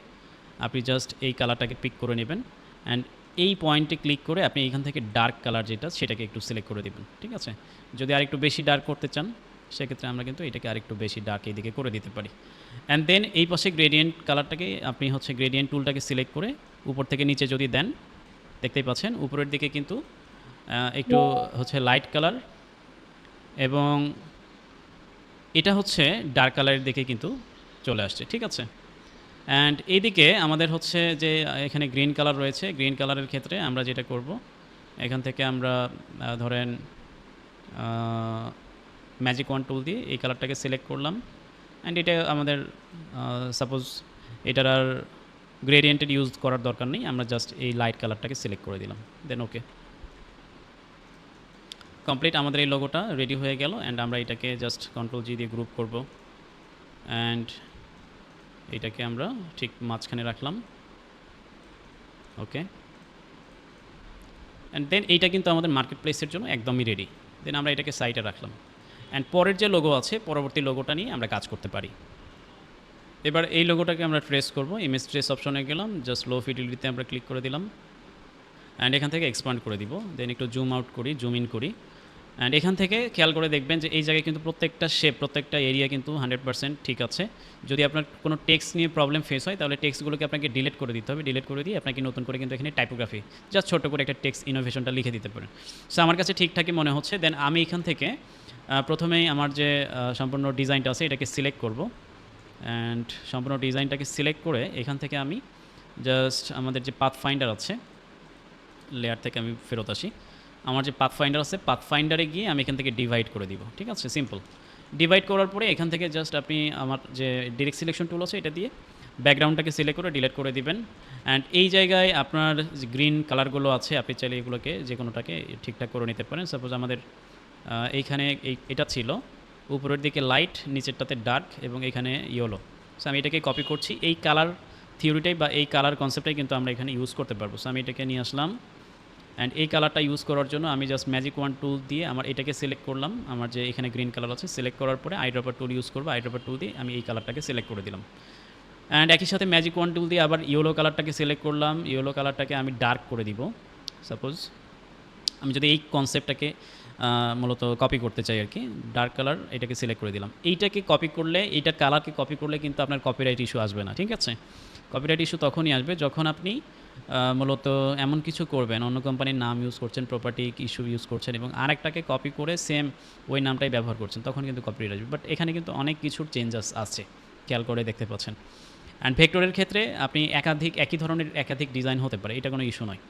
আপনি জাস্ট এই কালারটাকে পিক করে নেবেন অ্যান্ড এই পয়েন্টে ক্লিক করে আপনি এখান থেকে ডার্ক কালার যেটা সেটাকে একটু সিলেক্ট করে দেবেন। ঠিক আছে, যদি আরেকটু বেশি ডার্ক করতে চান সেক্ষেত্রে আমরা কিন্তু এটাকে আরেকটু বেশি ডার্ক এইদিকে করে দিতে পারি। অ্যান্ড দেন এই পাশে গ্রেডিয়েন্ট কালারটাকে আপনি হচ্ছে গ্রেডিয়েন্ট টুলটাকে সিলেক্ট করে উপর থেকে নিচে যদি দেন, দেখতেই পাচ্ছেন উপরের দিকে কিন্তু একটু হচ্ছে লাইট কালার এবং এটা হচ্ছে ডার্ক কালারের দিকে কিন্তু চলে আসছে। ঠিক আছে, অ্যান্ড এইদিকে আমাদের হচ্ছে যে এখানে গ্রিন কালার রয়েছে, গ্রিন কালারের ক্ষেত্রে আমরা যেটা করব এখান থেকে আমরা ধরেন ম্যাজিক ওয়ান টুল দিয়ে এই কালারটাকে সিলেক্ট করলাম অ্যান্ড এটা আমাদের সাপোজ এটার আর গ্রেডিয়েন্টেড ইউজ করার দরকার নেই, আমরা জাস্ট এই লাইট কালারটাকে সিলেক্ট করে দিলাম, দেন ওকে কমপ্লিট। আমাদের এই লোগোটা রেডি হয়ে গেল অ্যান্ড আমরা এটাকে জাস্ট কন্ট্রোল জি দিয়ে গ্রুপ করব অ্যান্ড এটাকে আমরা ঠিক মাঝখানে রাখলাম, ওকে। অ্যান্ড দেন এইটা কিন্তু আমাদের মার্কেট প্লেসের জন্য একদমই রেডি। দেন আমরা এটাকে সাইডে রাখলাম অ্যান্ড পরের যে লোগো আছে পরবর্তী লোগোটা নিয়ে আমরা কাজ করতে পারি। এবার এই লোগোটাকে আমরা ট্রেস করব, ইমেজ ট্রেস অপশনে গেলাম, জাস্ট লো ফিডিলিটিতে আমরা ক্লিক করে দিলাম অ্যান্ড এখান থেকে এক্সপান্ড করে দিব, দেন একটু জুম আউট করি, জুম ইন করি অ্যান্ড এখান থেকে খেয়াল করে দেখবেন যে এই জায়গায় কিন্তু প্রত্যেকটা শেপ প্রত্যেকটা এরিয়া কিন্তু 100% ঠিক আছে। যদি আপনার কোনো টেক্সট নিয়ে প্রবলেম ফেস হয় তাহলে টেক্সটগুলোকে আপনাকে ডিলিট করে দিতে হবে, ডিলিট করে দিয়ে আপনাকে নতুন করে কিন্তু এখানে টাইপোগ্রাফি জাস্ট ছোটো করে একটা টেক্সট ইনোভেশনটা লিখে দিতে পারেন। সো আমার কাছে ঠিকঠাকই মনে হচ্ছে। দেন আমি এখান থেকে প্রথমেই আমার যে সম্পূর্ণ ডিজাইনটা আছে এটাকে সিলেক্ট করব অ্যান্ড সম্পূর্ণ ডিজাইনটাকে সিলেক্ট করে এখান থেকে আমি জাস্ট আমাদের যে পাথ ফাইন্ডার আছে লেয়ার থেকে আমি ফেরত আসি, আমার যে পাথ ফাইন্ডার আছে পাথ ফাইন্ডারে গিয়ে আমি এখান থেকে ডিভাইড করে দিব। ঠিক আছে, সিম্পল। ডিভাইড করার পরে এখান থেকে জাস্ট আপনি আমার যে ডিরেক্ট সিলেকশন টুল আছে এটা দিয়ে ব্যাকগ্রাউন্ডটাকে সিলেক্ট করে ডিলিট করে দিবেন অ্যান্ড এই জায়গায় আপনার যে গ্রিন কালারগুলো আছে আপনি চাইলে এগুলোকে যে কোনোটাকে ঠিকঠাক করে নিতে পারেন। সাপোজ আমাদের এইখানে এটা ছিল উপরের দিকে লাইট, নিচেরটাতে ডার্ক এবং এখানে ইয়েলো। সো আমি এটাকে কপি করছি, এই কালার থিওরিটাই বা এই কালার কনসেপ্টটাই কিন্তু আমরা এখানে ইউজ করতে পারবো। সো আমি এটাকে নিয়ে আসলাম অ্যান্ড এই কালারটা ইউজ করার জন্য আমি জাস্ট ম্যাজিক ওয়ান টুল দিয়ে আমার এটাকে সিলেক্ট করলাম, আমার যে এখানে গ্রিন কালার আছে সিলেক্ট করার পরে আইড্রপার টুল ইউজ করবো, আইড্রপার টুল দিয়ে আমি এই কালারটাকে সিলেক্ট করে দিলাম অ্যান্ড একই সাথে ম্যাজিক ওয়ান টুল দিয়ে আবার ইয়েলো কালারটাকে সিলেক্ট করলাম, ইয়েলো কালারটাকে আমি ডার্ক করে দিব। সাপোজ আমি যদি এই কনসেপ্টটাকে মূলত কপি করতে চাই আর কি, ডার্ক কালার এটাকে সিলেক্ট করে দিলাম। এইটাকে কপি করলে এইটার কালারকে কপি করলে কিন্তু আপনার কপিরাইট ইস্যু আসবে না। ঠিক আছে, কপিরাইট ইস্যু তখনই আসবে যখন আপনি মূলত এমন কিছু করবেন, অন্য কোম্পানির নাম ইউজ করছেন, প্রপার্টি ইস্যু ইউজ করছেন এবং আরেকটাকে কপি করে সেম ওই নামটাই ব্যবহার করছেন, তখন কিন্তু কপিরাইট আসবে। বাট এখানে কিন্তু অনেক কিছুর চেঞ্জেস আছে, খেয়াল করে দেখতে পাচ্ছেন। অ্যান্ড ভেক্টরের ক্ষেত্রে আপনি একই ধরনের একাধিক ডিজাইন হতে পারে, এটা কোনো ইস্যু নয়।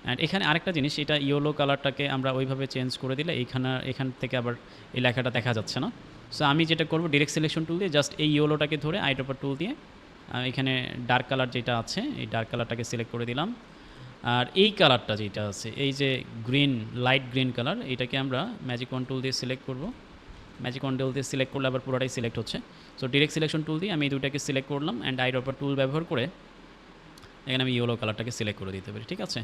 অ্যান্ড এখানে আরেকটা জিনিস, এটা ইয়েলো কালারটাকে আমরা ওইভাবে চেঞ্জ করে দিলে এখান থেকে আবার এই লেখাটা দেখা যাচ্ছে না। সো আমি যেটা করব ডিরেক্ট সিলেকশন টুল দিয়ে জাস্ট এই ইয়েলোটাকে ধরে আইড্রপার টুল দিয়ে এখানে ডার্ক কালার যেটা আছে এই ডার্ক কালারটাকে সিলেক্ট করে দিলাম আর এই কালারটা যেটা আছে এই যে গ্রিন লাইট গ্রিন কালার এটাকে আমরা ম্যাজিক ওয়ান টুল দিয়ে সিলেক্ট করব। ম্যাজিক ওয়ান টুল দিয়ে সিলেক্ট করলে আবার পুরোটাই সিলেক্ট হচ্ছে। সো ডিরেক্ট সিলেকশন টুল দিয়ে আমি এই দুটাকে সিলেক্ট করলাম অ্যান্ড আইড্রপার টুল ব্যবহার করে এখানে আমি ইয়েলো কালারটাকে সিলেক্ট করে দিতে পারি। ঠিক আছে,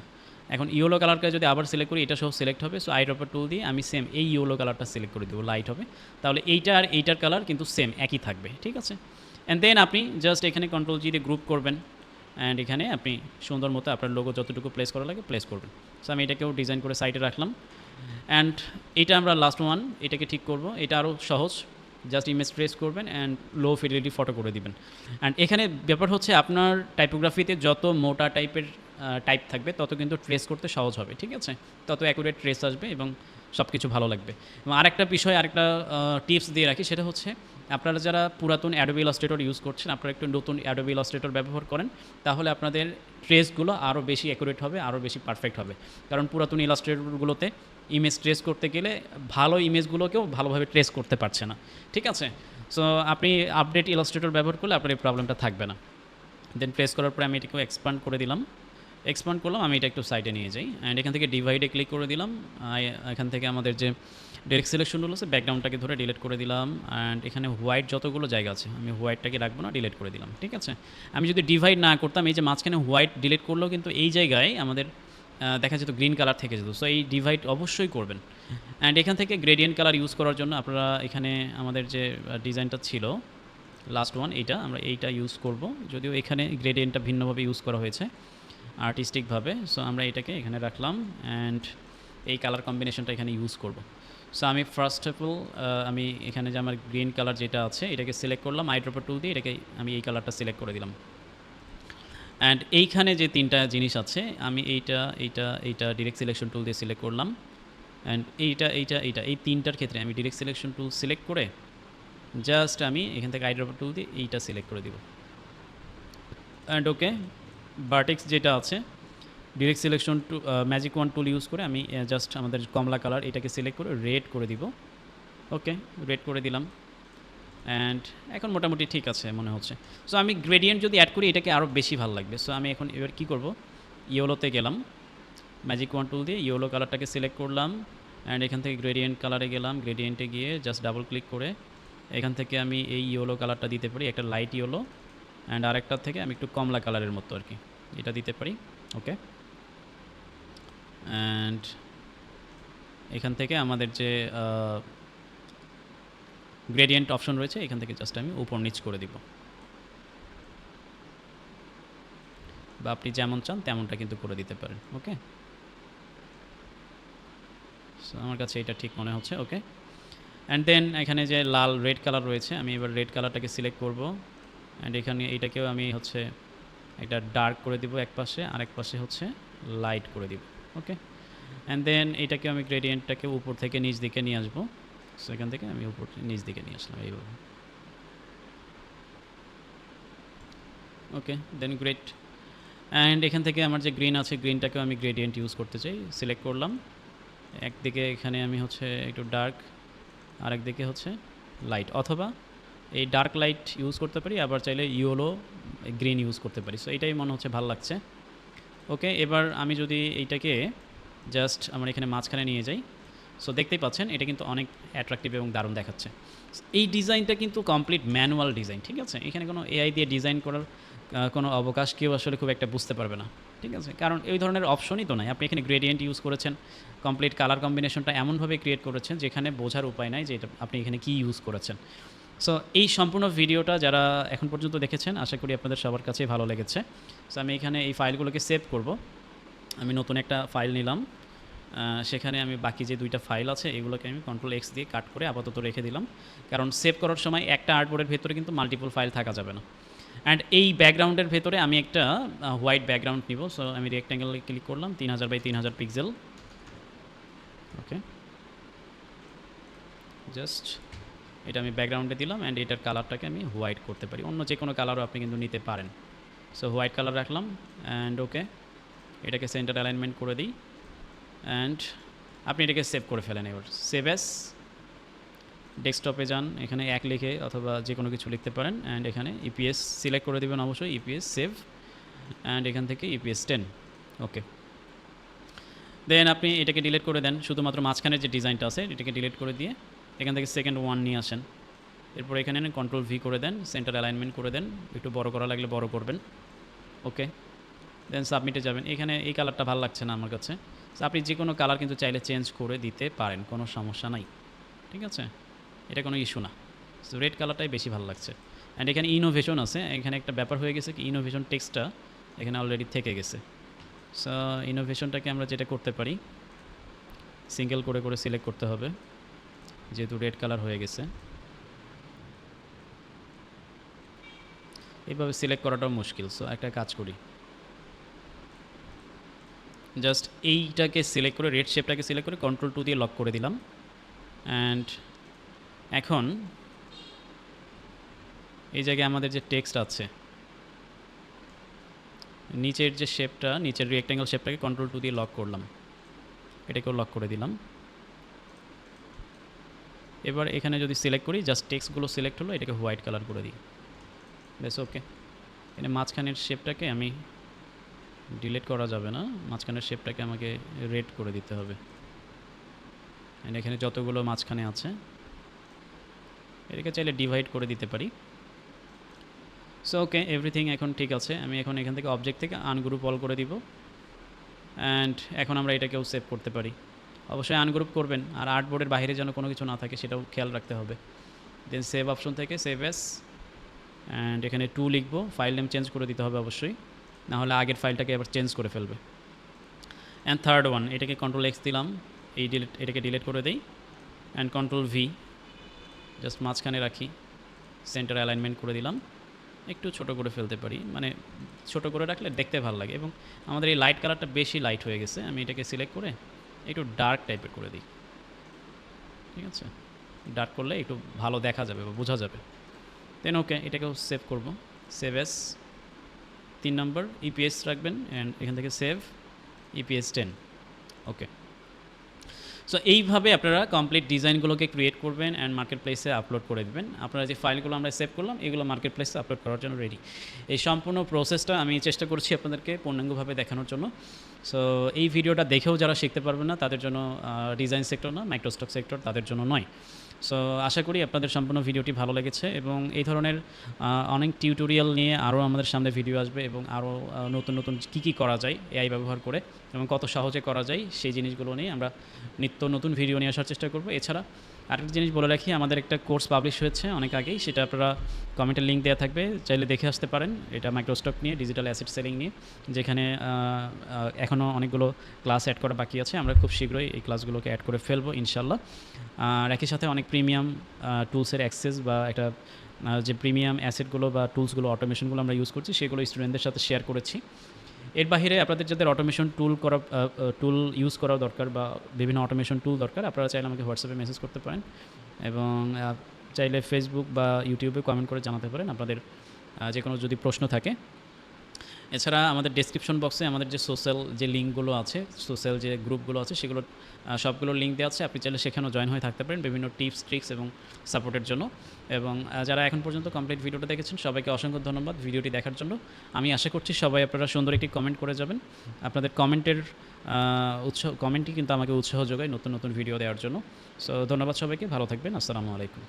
এখন ইয়েলো কালারকে যদি আবার সিলেক্ট করি এটা সব সিলেক্ট হবে। সো আইড্রপার টুল দিয়ে আমি সেম এই ইয়েলো কালারটা সিলেক্ট করে দেবো, লাইট হবে, তাহলে এইটা আর এইটার কালার কিন্তু সেম একই থাকবে। ঠিক আছে, অ্যান্ড দেন আপনি জাস্ট এখানে কন্ট্রোল জি দিয়ে গ্রুপ করবেন অ্যান্ড এখানে আপনি সুন্দর মতো আপনার লোগো যতটুকু প্লেস করা লাগে প্লেস করবেন। সো আমি এটাকেও ডিজাইন করে সাইডে রাখলাম অ্যান্ড এটা আমরা লাস্ট ওয়ান এটাকে ঠিক করব। এটা আরও সহজ, জাস্ট ইমেজ ট্রেস করবেন অ্যান্ড লো ফিডেলিটি ফটো করে দিবেন। অ্যান্ড এখানে ব্যাপার হচ্ছে আপনার টাইপোগ্রাফিতে যত মোটা টাইপের টাইপ থাকবে তত কিন্তু ট্রেস করতে সহজ হবে, ঠিক আছে? তত অ্যাকুরেট ট্রেস আসবে এবং সব কিছু ভালো লাগবে। এবং আরেকটা বিষয়, আরেকটা টিপস দিয়ে রাখি, সেটা হচ্ছে আপনারা যারা পুরাতন অ্যাডোবি ইলাস্ট্রেটর ইউজ করছেন, আপনারা একটু নতুন অ্যাডোবি ইলাস্ট্রেটর ব্যবহার করেন, তাহলে আপনাদের ট্রেসগুলো আরও বেশি অ্যাকুরেট হবে, আরও বেশি পারফেক্ট হবে। কারণ পুরাতন ইলাস্ট্রেটরগুলোতে ইমেজ ট্রেস করতে গেলে ভালো ইমেজগুলোকেও ভালোভাবে ট্রেস করতে পারছে না, ঠিক আছে? সো আপনি আপডেট ইলাস্ট্রেটর ব্যবহার করলে আপনার এই প্রবলেমটা থাকবে না। দেন প্রেস করার পরে আমি এটাকেও এক্সপান্ড করে দিলাম, এক্সপান্ড করলাম, আমি এটা একটু সাইডে নিয়ে যাই অ্যান্ড এখান থেকে ডিভাইডে ক্লিক করে দিলাম। এখান থেকে আমাদের যে ডাইরেক্ট সিলেকশন রুল আছে, ব্যাকগ্রাউন্ডটাকে ধরে ডিলিট করে দিলাম অ্যান্ড এখানে হোয়াইট যতগুলো জায়গা আছে আমি হোয়াইটটাকে রাখবো না, ডিলিট করে দিলাম, ঠিক আছে? আমি যদি ডিভাইড না করতাম, এই যে মাঝখানে হোয়াইট ডিলিট করলেও কিন্তু এই জায়গায় আমাদের দেখা যেত গ্রিন কালার থেকে যেত। সো এই ডিভাইড অবশ্যই করবেন। অ্যান্ড এখান থেকে গ্রেডিয়েন্ট কালার ইউজ করার জন্য আপনারা এখানে আমাদের যে ডিজাইনটা ছিল লাস্ট ওয়ান, এইটা আমরা এইটা ইউজ করব, যদিও এখানে গ্রেডিয়েন্টটা ভিন্নভাবে ইউজ করা হয়েছে আর্টিস্টিকভাবে। সো আমরা এটাকে এখানে রাখলাম অ্যান্ড এই কালার কম্বিনেশনটা এখানে ইউজ করব। সো আমি ফার্স্ট অফ অল আমি এখানে যে আমার গ্রিন কালার যেটা আছে এটাকে সিলেক্ট করলাম, আইড্রপার টুল দিয়ে এটাকে আমি এই কালারটা সিলেক্ট করে দিলাম। অ্যান্ড এইখানে যে তিনটা জিনিস আছে আমি এইটা ডিরেক্ট সিলেকশন টুল দিয়ে সিলেক্ট করলাম অ্যান্ড এইটা এই তিনটার ক্ষেত্রে আমি ডিরেক্ট সিলেকশন টুল সিলেক্ট করে জাস্ট আমি এখান থেকে আইড্রপার টুল দিয়ে এইটা সিলেক্ট করে দিব অ্যান্ড ওকে। ভার্টেক্স যেটা আছে direct selection to magic wand tool use করে আমি জাস্ট আমাদের কমলা কালার এটাকে সিলেক্ট করে রেড করে দিব। ওকে, রেড করে দিলাম অ্যান্ড এখন মোটামুটি ঠিক আছে মনে হচ্ছে। সো আমি গ্রেডিয়েন্ট যদি অ্যাড করি এটাকে আরও বেশি ভালো লাগবে। সো আমি এখন এবার কী করব, ইয়েলোতে গেলাম, ম্যাজিক ওয়ান টুল দিয়ে ইয়েলো কালারটাকে সিলেক্ট করলাম অ্যান্ড এখান থেকে গ্রেডিয়েন্ট কালারে গেলাম, গ্রেডিয়েন্টে গিয়ে জাস্ট ডাবল ক্লিক করে এখান থেকে আমি এই ইয়েলো কালারটা দিতে পারি, একটা লাইট ইয়েলো অ্যান্ড আরেকটার থেকে আমি একটু কমলা কালারের মতো আর কি এটা দিতে পারি। ওকে, অ্যান্ড এখান থেকে আমাদের যে গ্রেডিয়েন্ট অপশন রয়েছে এখান থেকে জাস্ট আমি উপর নিচ করে দিব, বা আপনি যেমন চান তেমনটা কিন্তু করে দিতে পারেন। ওকে, সো আমার কাছে এটা ঠিক মনে হচ্ছে। ওকে, অ্যান্ড দেন এখানে যে লাল রেড কালার রয়েছে আমি এবার রেড কালারটাকে সিলেক্ট করব অ্যান্ড এখানে এইটাকেও আমি হচ্ছে একটা ডার্ক করে দিব এক পাশে, আরেক পাশে হচ্ছে লাইট করে দিব। ওকে, অ্যান্ড দেন এটাকে আমি গ্রেডিয়েন্টটাকে উপর থেকে নিচ দিকে নিয়ে আসবো। সো এখান থেকে আমি উপর নিচ দিকে নিয়ে আসলাম এইভাবে। ওকে, দেন গ্রেট। অ্যান্ড এখান থেকে আমার যে গ্রিন আছে গ্রিনটাকেও আমি গ্রেডিয়েন্ট ইউজ করতে চাই, সিলেক্ট করলাম। একদিকে এখানে আমি হচ্ছে একটু ডার্ক, আরেকদিকে হচ্ছে লাইট, অথবা এই ডার্ক লাইট ইউজ করতে পারি, আবার চাইলে ইয়েলো গ্রিন ইউজ করতে পারি। সো এটাই মনে হচ্ছে ভালো লাগছে। ওকে, এবার আমি যদি এইটাকে জাস্ট আমার এখানে মাঝখানে নিয়ে যাই, সো দেখতেই পাচ্ছেন এটা কিন্তু অনেক অ্যাট্রাকটিভ এবং দারুণ দেখাচ্ছে। এই ডিজাইনটা কিন্তু কমপ্লিট ম্যানুয়াল ডিজাইন, ঠিক আছে? এখানে কোনো এআই দিয়ে ডিজাইন করার কোনো অবকাশ কেউ আসলে খুব একটা বুঝতে পারবে না, ঠিক আছে? কারণ এই ধরনের অপশনই তো নাই। আপনি এখানে গ্রেডিয়েন্ট ইউজ করেছেন, কমপ্লিট কালার কম্বিনেশনটা এমনভাবে ক্রিয়েট করেছেন যেখানে বোঝার উপায় নাই যে এটা আপনি এখানে কী ইউজ করেছেন। সো এই সম্পূর্ণ ভিডিওটা যারা এখন পর্যন্ত দেখেছেন আশা করি আপনাদের সবার কাছেই ভালো লেগেছে। সো আমি এখানে এই ফাইলগুলোকে সেভ করব। আমি নতুন একটা ফাইল নিলাম, সেখানে আমি বাকি যে দুইটা ফাইল আছে এগুলোকে আমি কন্ট্রোল এক্স দিয়ে কাট করে আপাতত রেখে দিলাম, কারণ সেভ করার সময় একটা আর্টবোর্ডের ভেতরে কিন্তু মাল্টিপল ফাইল থাকা যাবে না। অ্যান্ড এই ব্যাকগ্রাউন্ডের ভেতরে আমি একটা হোয়াইট ব্যাকগ্রাউন্ড নিব। সো আমি রেক্ট্যাঙ্গেলে ক্লিক করলাম, 3000 বাই 3000 পিক্সেল। ওকে, জাস্ট এটা আমি ব্যাকগ্রাউন্ডে দিলাম অ্যান্ড এটার কালারটাকে আমি হোয়াইট করতে পারি, অন্য যে কোনো কালারও আপনি কিন্তু নিতে পারেন। সো হোয়াইট কালার রাখলাম অ্যান্ড ওকে, এটাকে সেন্টার অ্যালাইনমেন্ট করে দিই অ্যান্ড আপনি এটাকে সেভ করে ফেলেন। এবার সেভ অ্যাজ, ডেস্কটপে যান, এখানে এক লিখে অথবা যে কোনো কিছু লিখতে পারেন অ্যান্ড এখানে ইপিএস সিলেক্ট করে দেবেন অবশ্যই, ইপিএস সেভ অ্যান্ড এখান থেকে ইপিএস 10। ওকে, দেন আপনি এটাকে ডিলিট করে দেন, শুধুমাত্র মাঝখানের যে ডিজাইনটা আছে এটাকে ডিলিট করে দিয়ে এখান থেকে সেকেন্ড ওয়ান নিয়ে আসেন। এরপর এখানে কন্ট্রোল ভি করে দেন, সেন্টার অ্যালাইনমেন্ট করে দেন, একটু বড় করা লাগলে বড় করবেন। ওকে, দেন সাবমিটে যাবেন। এখানে এই কালারটা ভালো লাগছে না আমার কাছে, আপনি যে কোনো কালার কিন্তু চাইলে চেঞ্জ করে দিতে পারেন, কোনো সমস্যা নাই, ঠিক আছে? এটা কোনো ইস্যু না। সো রেড কালারটাই বেশি ভালো লাগছে। অ্যান্ড এখানে ইনোভেশন আছে, এখানে একটা ব্যাপার হয়ে গেছে কি ইনোভেশন টেক্সটটা এখানে অলরেডি থেকে গেছে। সো ইনোভেশনটাকে আমরা যেটা করতে পারি, সিঙ্গেল করে করে সিলেক্ট করতে হবে যেহেতু রেড কালার হয়ে গেছে। এইভাবে সিলেক্ট করাটাও মুশকিল। সো একটা কাজ করি, জাস্ট এইটাকে সিলেক্ট করে রেড শেপটাকে সিলেক্ট করে Ctrl+2 দিয়ে লক করে দিলাম। অ্যান্ড এখন এই জায়গায় আমাদের যে টেক্সট আছে, নিচের যে শেপটা, নিচের রেক্ট্যাঙ্গেল শেপটাকে Ctrl+2 দিয়ে লক করলাম, এটাকেও লক করে দিলাম। এবার এখানে যদি সিলেক্ট করি, জাস্ট টেক্সটগুলো সিলেক্ট হলো, এটাকে হোয়াইট কালার করে দিই, বেশ ওকে। এখানে মাঝখানের শেপটাকে আমি ডিলিট করা যাবে না, মাঝখানের শেপটাকে আমাকে রেড করে দিতে হবে। অ্যান্ড এখানে যতগুলো মাঝখানে আছে এটাকে চাইলে ডিভাইড করে দিতে পারি। সো ওকে, এভরিথিং এখন ঠিক আছে। আমি এখন এখান থেকে অবজেক্ট থেকে আনগ্রুপ অল করে দিব। অ্যান্ড এখন আমরা এটাকেও সেভ করতে পারি। অবশ্যই আনগ্রুপ করবেন, আর আর্টবোর্ডের বাইরে যেন কোনো কিছু না থাকে সেটাও খেয়াল রাখতে হবে। দেন সেভ অপশন থেকে সেভ এস, অ্যান্ড এখানে 2 লিখব। ফাইল নেম চেঞ্জ করে দিতে হবে অবশ্যই, নাহলে আগের ফাইলটাকে আবার চেঞ্জ করে ফেলবে। অ্যান্ড থার্ড ওয়ান, এটাকে Ctrl+X দিলাম, এটাকে ডিলিট করে দেই। অ্যান্ড Ctrl+V, জাস্ট মাঝখানে রাখি, সেন্টার অ্যালাইনমেন্ট করে দিলাম। একটু ছোট করে ফেলতে পারি, মানে ছোট করে রাখলে দেখতে ভালো লাগে। এবং আমাদের এই লাইট কালারটা বেশি লাইট হয়ে গেছে, আমি এটাকে সিলেক্ট করে একটু ডার্ক টাইপের করে দিই। ঠিক আছে, ডার্ক করলে একটু ভালো দেখা যাবে বা বোঝা যাবে। দেন ওকে, এটাকেও সেভ করব। সেভ এস 3 নম্বর, ইপিএস রাখবেন, অ্যান্ড এখান থেকে সেভ ইপিএস 10। ওকে, সো এইভাবে আপনারা কমপ্লিট ডিজাইনগুলোকে ক্রিয়েট করবেন অ্যান্ড মার্কেট প্লেসে আপলোড করে দেবেন। আপনারা যে ফাইলগুলো আমরা সেভ করলাম, এগুলো মার্কেট প্লেসে আপলোড করার জন্য রেডি। এই সম্পূর্ণ প্রসেসটা আমি চেষ্টা করছি আপনাদেরকে পূর্ণাঙ্গভাবে দেখানোর জন্য। সো এই ভিডিওটা দেখেও যারা শিখতে পারবেন না তাদের জন্য ডিজাইন সেক্টর না, মাইক্রোস্টক সেক্টর তাদের জন্য নয়। সো আশা করি আপনাদের সম্পূর্ণ ভিডিওটি ভালো লেগেছে, এবং এই ধরনের অনেক টিউটোরিয়াল নিয়ে আরও আমাদের সামনে ভিডিও আসবে, এবং আরও নতুন নতুন কী করা যায় এআই ব্যবহার করে এবং কত সহজে করা যায় সেই জিনিসগুলো নিয়ে আমরা নিত্য নতুন ভিডিও নিয়ে আসার চেষ্টা করব। এছাড়া আরেকটা জিনিস বলে রাখি, আমাদের একটা কোর্স পাবলিশ হয়েছে অনেক আগেই, সেটা আপনারা কমেন্টের লিঙ্ক দেওয়া থাকবে, চাইলে দেখে আসতে পারেন। এটা মাইক্রোস্টক নিয়ে, ডিজিটাল অ্যাসেট সেলিং নিয়ে, যেখানে এখনও অনেকগুলো ক্লাস অ্যাড করা বাকি আছে। আমরা খুব শীঘ্রই এই ক্লাসগুলোকে অ্যাড করে ফেলবো ইনশাল্লাহ। আর একই সাথে অনেক প্রিমিয়াম টুলসের অ্যাক্সেস বা একটা যে প্রিমিয়াম অ্যাসেটগুলো বা টুলসগুলো, অটোমেশনগুলো আমরা ইউজ করছি, সেগুলো স্টুডেন্টদের সাথে শেয়ার করেছি। এর বাইরে আপনাদের যাদের অটোমেশন টুল ইউজ করা দরকার বা বিভিন্ন অটোমেশন টুল দরকার, আপনারা চাইলে আমাকে হোয়াটসঅ্যাপে মেসেজ করতে পারেন, এবং চাইলে ফেসবুক বা ইউটিউবে কমেন্ট করে জানাতে পারেন আপনাদের যে কোনো যদি প্রশ্ন থাকে। এছাড়া আমাদের ডেসক্রিপশন বক্সে আমাদের যে সোশ্যাল যে লিঙ্কগুলো আছে, সোশ্যাল যে গ্রুপগুলো আছে, সেগুলো সবগুলোর লিঙ্ক দেওয়া আছে। আপনি চাইলে সেখানেও জয়েন হয়ে থাকতে পারেন বিভিন্ন টিপস, ট্রিক্স এবং সাপোর্টের জন্য। এবং যারা এখন পর্যন্ত কমপ্লিট ভিডিওটা দেখেছেন, সবাইকে অসংখ্য ধন্যবাদ ভিডিওটি দেখার জন্য। আমি আশা করছি সবাই আপনারা সুন্দর একটি কমেন্ট করে যাবেন। আপনাদের কমেন্টই কিন্তু আমাকে উৎসাহ যোগায় নতুন নতুন ভিডিও দেওয়ার জন্য। সো ধন্যবাদ সবাইকে, ভালো থাকবেন, আসসালামু আলাইকুম।